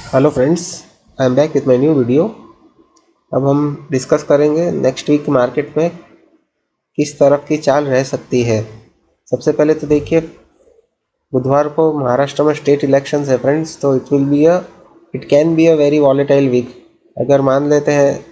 Hello friends, I am back with my new video. अब हम discuss करेंगे next week market में किस तरफ की चाल रह सकती है। सबसे पहले तो देखिए, बुधवार को महाराष्ट्र में स्टेट इलेक्शंस है फ्रेंड्स, तो it can be a very volatile week. अगर मान लेते हैं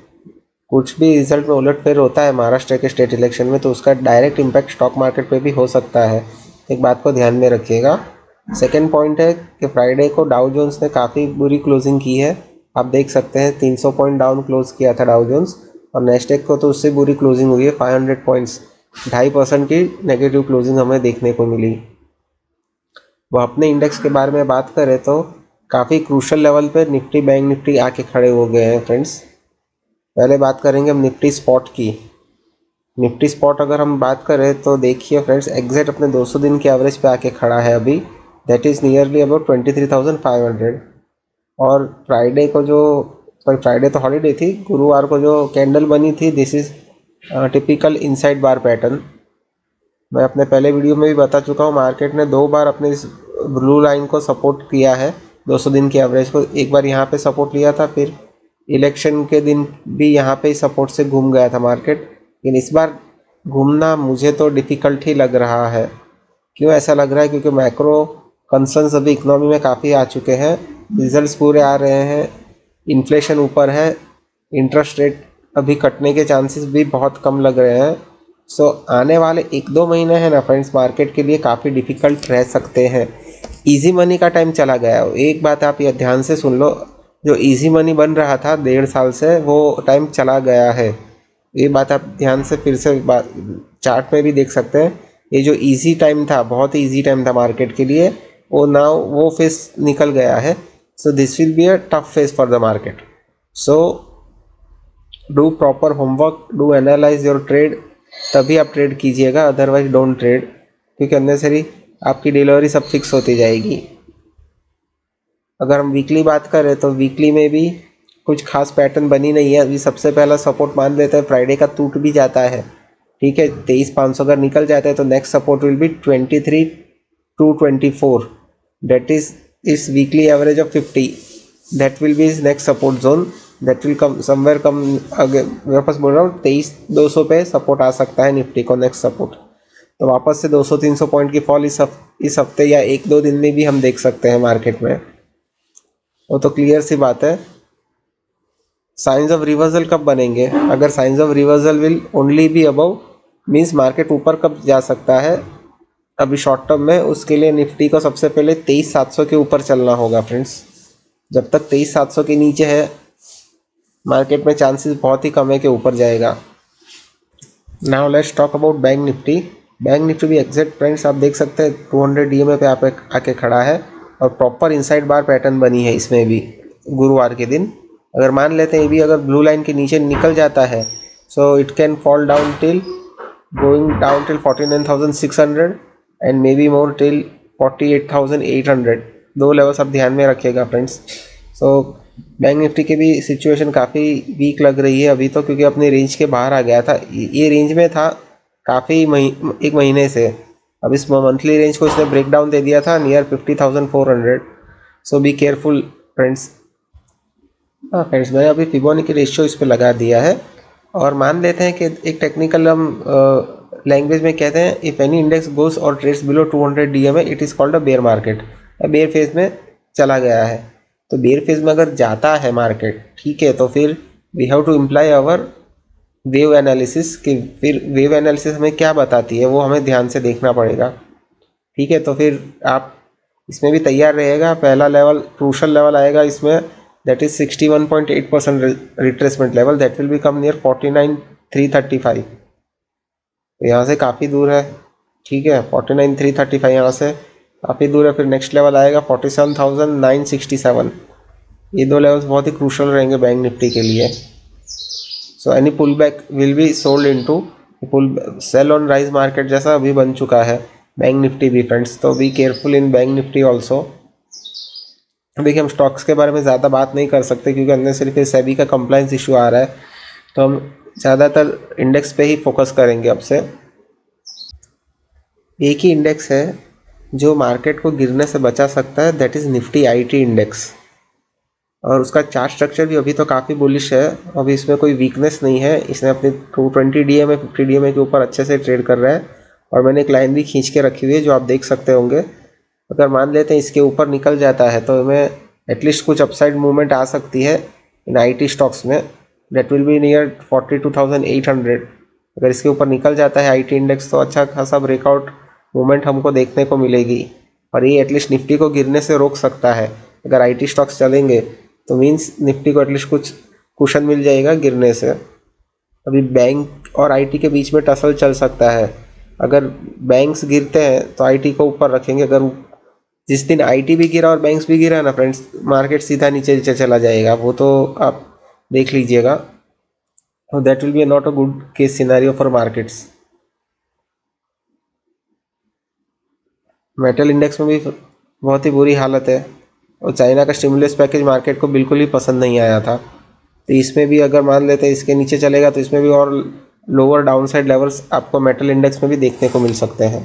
कुछ भी रिजल्ट में उलटफेर होता है महाराष्ट्र के स्टेट इलेक्शन में, तो उसका डायरेक्ट इम्पैक्ट स्टॉक मार्केट पे भी हो सकता है। एक बात को ध्यान में रखिएगा। सेकेंड पॉइंट है कि फ्राइडे को डाउ जोन्स ने काफ़ी बुरी क्लोजिंग की है। आप देख सकते हैं 300 पॉइंट डाउन क्लोज किया था डाउ जोन्स, और नेस्डेक को तो उससे बुरी क्लोजिंग हुई है 500 पॉइंट्स, 2.5% की नेगेटिव क्लोजिंग हमें देखने को मिली। वो अपने इंडेक्स के बारे में बात करें तो काफ़ी क्रूशल लेवल पे निफ्टी बैंक निफ्टी आके खड़े हो गए हैं फ्रेंड्स। पहले बात करेंगे हम निफ्टी स्पॉट की। निफ्टी स्पॉट अगर हम बात करें तो देखिए फ्रेंड्स, एग्जैक्ट अपने 200 दिन के एवरेज पे आके खड़ा है अभी, दैट इज़ नियरली अबाउट 23,500। और फ्राइडे को जो, सॉरी फ्राइडे तो हॉलीडे थी, गुरुवार को जो कैंडल बनी थी, this is typical inside bar pattern. मैं अपने पहले वीडियो में भी बता चुका हूँ, मार्केट ने 2 बार अपने इस ब्लू लाइन को सपोर्ट किया है, 200 दिन के एवरेज को। एक बार यहाँ पे सपोर्ट लिया था, फिर इलेक्शन के दिन भी यहाँ पे सपोर्ट से घूम गया था मार्केट। लेकिन इस बार घूमना मुझे तो डिफ़िकल्ट ही लग रहा है। क्यों ऐसा लग रहा है? क्योंकि मैक्रो कंसर्न्स अभी इकोनॉमी में काफ़ी आ चुके हैं, रिजल्ट्स पूरे आ रहे हैं, इन्फ्लेशन ऊपर है, इंटरेस्ट रेट अभी कटने के चांसेस भी बहुत कम लग रहे हैं। सो आने वाले 1-2 महीने हैं ना फ्रेंड्स, मार्केट के लिए काफ़ी डिफ़िकल्ट रह सकते हैं। इजी मनी का टाइम चला गया। एक बात आप ये ध्यान से सुन लो, जो इजी मनी बन रहा था 1.5 साल से, वो टाइम चला गया है। ये बात आप ध्यान से फिर से चार्ट में भी देख सकते हैं। ये जो इजी टाइम था, बहुत ही इजी टाइम था मार्केट के लिए, वो फेस निकल गया है। So this will be a tough face for the market. So do proper homework, do analyse your trade, तभी आप ट्रेड कीजिएगा, अदरवाइज डोंट ट्रेड, क्योंकि अननेसरी आपकी डिलीवरी सब फिक्स होती जाएगी। अगर हम वीकली बात करें तो वीकली में भी कुछ खास पैटर्न बनी नहीं है। अभी सबसे पहला सपोर्ट मान लेते हैं, फ्राइडे का टूट भी जाता है, ठीक है, 23,500 अगर निकल जाता है तो next support will be 23,224, that is इस weekly average of 50, that will be is next support zone, that will come somewhere come. अगर वापस बोल रहा हूँ, 23,200 पे सपोर्ट आ सकता है निफ्टी को, नेक्स्ट सपोर्ट। तो वापस से 200-300 पॉइंट की फॉल इस हफ्ते या 1-2 दिन में भी हम देख सकते हैं मार्केट में। वो तो क्लियर सी बात है। साइंस ऑफ रिवर्सल कब बनेंगे? अगर science of reversal will only be above, means market ऊपर कब जा सकता है अभी शॉर्ट टर्म में, उसके लिए निफ्टी को सबसे पहले 23,700 के ऊपर चलना होगा फ्रेंड्स। जब तक 23,700 के नीचे है, मार्केट में चांसेस बहुत ही कम है कि ऊपर जाएगा। Now let's talk about bank Nifty. Bank Nifty भी एग्जैक्ट फ्रेंड्स आप देख सकते हैं 200 डीएमए पे आके खड़ा है, और प्रॉपर इनसाइड बार पैटर्न बनी है इसमें भी गुरुवार के दिन। अगर मान लेते हैं ये भी अगर ब्लू लाइन के नीचे निकल जाता है, so it can fall down till going down till 49,600 and may be more till 48,800। 2 levels आप ध्यान में रखिएगा फ्रेंड्स। सो बैंक निफ्टी की भी सिचुएशन काफ़ी वीक लग रही है अभी तो, क्योंकि अपनी रेंज के बाहर आ गया था। ये रेंज में था काफ़ी एक महीने से। अब इस मंथली रेंज को इसने ब्रेक डाउन दे दिया था near 50,400। So be careful friends. हाँ फ्रेंड्स, मैंने अभी फिबोनाची रेशियो इस पर लगा दिया है, और मान लेते हैं कि एक टेक्निकल हम लैंग्वेज में कहते हैं, if any index goes or trades below 200 DMA, it is called a bear market. Bear phase में चला गया है। तो बेयर फेज में अगर जाता है मार्केट, ठीक है, तो फिर we have to employ our wave analysis, कि फिर वेव एनालिसिस हमें क्या बताती है वो हमें ध्यान से देखना पड़ेगा, ठीक है। तो फिर आप इसमें भी तैयार रहेगा। पहला लेवल, क्रूशल लेवल आएगा इसमें, that is 61.8% retracement level, that will become near 49,335। तो यहाँ से काफ़ी दूर है, ठीक है, 49,335 यहाँ से काफ़ी दूर है। फिर नेक्स्ट लेवल आएगा 47,967। ये 2 लेवल्स बहुत ही क्रूशल रहेंगे बैंक निफ्टी के लिए। So any pull back will be sold into pull sell on rise market, जैसा अभी बन चुका है बैंक निफ्टी भी फ्रेंड्स। तो be careful in Bank Nifty also. देखिए, हम स्टॉक्स के बारे में ज़्यादा बात नहीं कर सकते क्योंकि अंदर सिर्फ सेबी का कंप्लाइंस इशू आ रहा है, तो हम ज़्यादातर इंडेक्स पे ही फोकस करेंगे अब से। एक ही इंडेक्स है जो मार्केट को गिरने से बचा सकता है, that is Nifty IT index. और उसका चार्ट स्ट्रक्चर भी अभी तो काफ़ी बुलिश है, अभी इसमें कोई वीकनेस नहीं है। इसने अपने 220 DMA 50 DMA के ऊपर अच्छे से ट्रेड कर रहा है और मैंने एक लाइन भी खींच के रखी हुई है जो आप देख सकते होंगे। अगर मान लेते हैं इसके ऊपर निकल जाता है तो हमें एटलीस्ट कुछ अपसाइड मूवमेंट आ सकती है इन IT स्टॉक्स में। Date will be near 42,800। अगर इसके ऊपर निकल जाता है IT इंडेक्स तो अच्छा खासा ब्रेकआउट मूवमेंट हमको देखने को मिलेगी और ये एटलीस्ट निफ्टी को गिरने से रोक सकता है। अगर IT स्टॉक्स चलेंगे तो मीन्स निफ्टी को एटलीस्ट कुछ कुशन मिल जाएगा गिरने से। अभी बैंक और IT के बीच में टसल चल सकता है। अगर बैंक्स गिरते हैं तो IT को ऊपर रखेंगे। अगर जिस दिन IT भी गिरा और बैंक्स भी गिरा ना फ्रेंड्स, मार्केट सीधा नीचे नीचे चला जाएगा, वो तो आप देख लीजिएगा। तो that will B not a good case scenario for markets. Metal index में भी बहुत ही बुरी हालत है और चाइना का स्टिमुलस पैकेज मार्केट को बिल्कुल ही पसंद नहीं आया था। तो इसमें भी अगर मान लेते हैं इसके नीचे चलेगा तो इसमें भी और लोअर डाउनसाइड लेवल्स आपको मेटल इंडेक्स में भी देखने को मिल सकते हैं।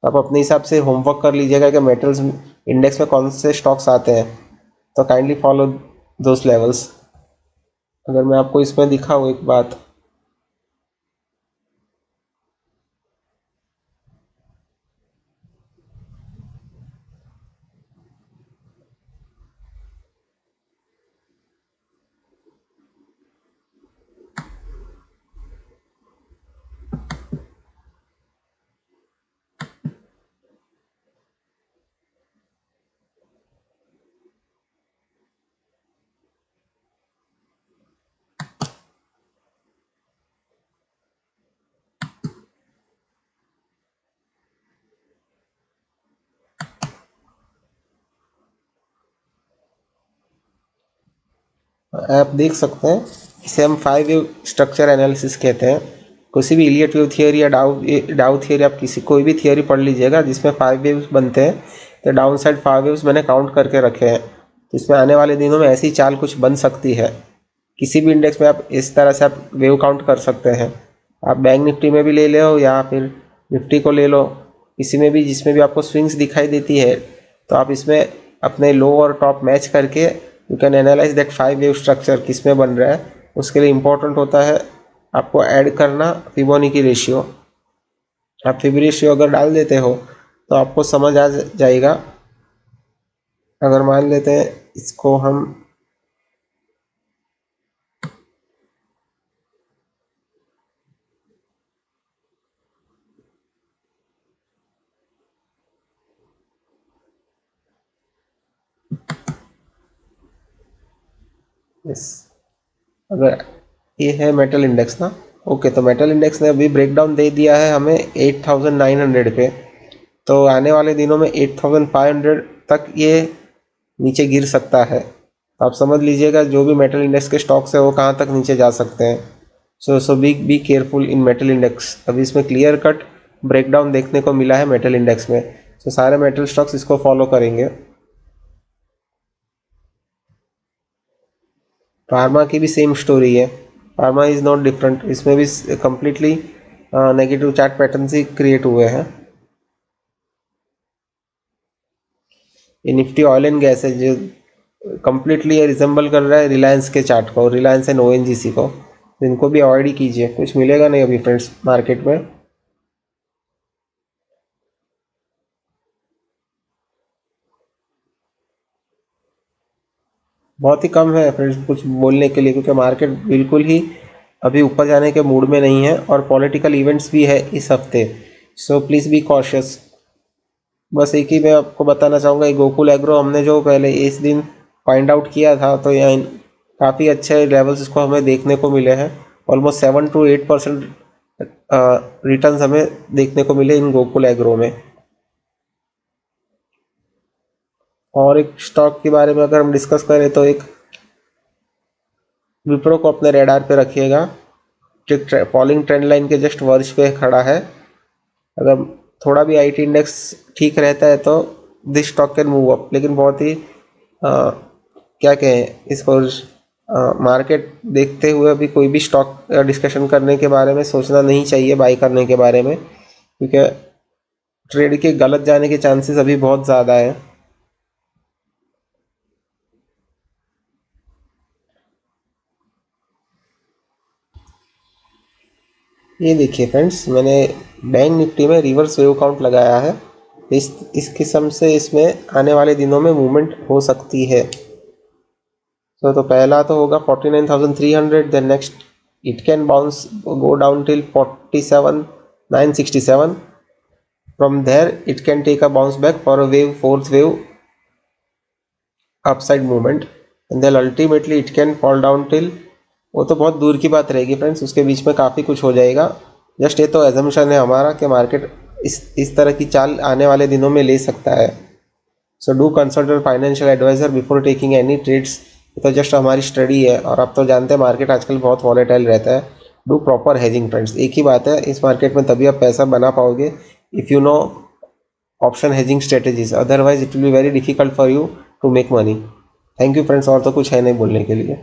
आप अपने हिसाब से होमवर्क कर लीजिएगा कि मेटल्स इंडेक्स में कौन से स्टॉक्स आते हैं, तो काइंडली फॉलो दोस लेवल्स। अगर मैं आपको इसमें दिखाऊँ एक बात, आप देख सकते हैं इसे हम 5 वेव स्ट्रक्चर एनालिसिस कहते हैं। किसी भी इलियट वेव थियोरी या डाउ थियोरी, आप किसी कोई भी थियोरी पढ़ लीजिएगा जिसमें 5 वेव्स बनते हैं, तो डाउन साइड 5 वेव्स मैंने काउंट करके रखे हैं। तो इसमें आने वाले दिनों में ऐसी चाल कुछ बन सकती है। किसी भी इंडेक्स में आप इस तरह से आप वेव काउंट कर सकते हैं। आप बैंक निफ्टी में भी ले लो या फिर निफ्टी को ले लो, किसी में भी जिसमें भी आपको स्विंग्स दिखाई देती है, तो आप इसमें अपने लो और टॉप मैच करके you can analyse that 5 wave structure किस में बन रहा है। उसके लिए इम्पोर्टेंट होता है आपको ऐड करना फिबोनाची रेशियो। आप फिब रेशियो अगर डाल देते हो तो आपको समझ आ जाएगा। अगर मान लेते हैं इसको हम इस अगर ये है मेटल इंडेक्स ना, ओके, तो मेटल इंडेक्स ने अभी ब्रेकडाउन दे दिया है हमें 8,900 पे। तो आने वाले दिनों में 8,500 तक ये नीचे गिर सकता है। तो आप समझ लीजिएगा जो भी मेटल इंडेक्स के स्टॉक्स है वो कहाँ तक नीचे जा सकते हैं। So be careful in metal index. अभी इसमें क्लियर कट ब्रेकडाउन देखने को मिला है मेटल इंडेक्स में, तो सारे मेटल स्टॉक्स इसको फॉलो करेंगे। फार्मा की भी सेम स्टोरी है। फार्मा इज़ नॉट डिफरेंट, इसमें भी कम्प्लीटली नेगेटिव चार्ट पैटर्न ही क्रिएट हुए हैं। ये निफ्टी ऑयल एंड गैस है जो कम्प्लीटली रिजेंबल कर रहा है रिलायंस के चार्ट को, रिलायंस एंड ONGC को। इनको भी अवॉइड ही कीजिए, कुछ मिलेगा नहीं अभी फ्रेंड्स मार्केट में। बहुत ही कम है फ्रेंड्स कुछ बोलने के लिए, क्योंकि मार्केट बिल्कुल ही अभी ऊपर जाने के मूड में नहीं है और पॉलिटिकल इवेंट्स भी है इस हफ्ते। So please be cautious. बस एक ही मैं आपको बताना चाहूँगा, ये गोकुल एग्रो हमने जो पहले इस दिन फाइंड आउट किया था, तो यहाँ काफ़ी अच्छे लेवल्स इसको हमें देखने को मिले हैं। ऑलमोस्ट 7 to 8% रिटर्न्स हमें देखने को मिले इन गोकुल एग्रो में। और एक स्टॉक के बारे में अगर हम डिस्कस करें तो एक विप्रो को अपने रेडार पे रखिएगा। फॉलिंग ट्रेंड लाइन के जस्ट वर्ज पे खड़ा है। अगर थोड़ा भी IT इंडेक्स ठीक रहता है तो this stock can move up, लेकिन बहुत ही क्या कहें इसको, मार्केट देखते हुए अभी कोई भी स्टॉक डिस्कशन करने के बारे में सोचना नहीं चाहिए बाई करने के बारे में, क्योंकि ट्रेड के गलत जाने के चांसेस अभी बहुत ज़्यादा है। ये देखिए फ्रेंड्स, मैंने बैंक निफ्टी में रिवर्स वेव काउंट लगाया है। इस किस्म से इसमें आने वाले दिनों में मूवमेंट हो सकती है। तो पहला तो होगा 49,300, then next it can bounce go down till 47,967. From there it can take a bounce back for a wave, fourth wave upside movement, and then ultimately it can fall down till, वो तो बहुत दूर की बात रहेगी friends, उसके बीच में काफ़ी कुछ हो जाएगा। जस्ट ये तो एजम्पशन है हमारा कि मार्केट इस तरह की चाल आने वाले दिनों में ले सकता है। So do consult your financial advisor before taking any trades. तो जस्ट हमारी स्टडी है, और आप तो जानते हैं मार्केट आजकल बहुत वॉलेटाइल रहता है। डू प्रॉपर हेजिंग फ्रेंड्स, एक ही बात है, इस मार्केट में तभी आप पैसा बना पाओगे if you know option hedging strategies, otherwise it will be very difficult for you to make money. Thank you friends, और तो कुछ है नहीं बोलने के लिए।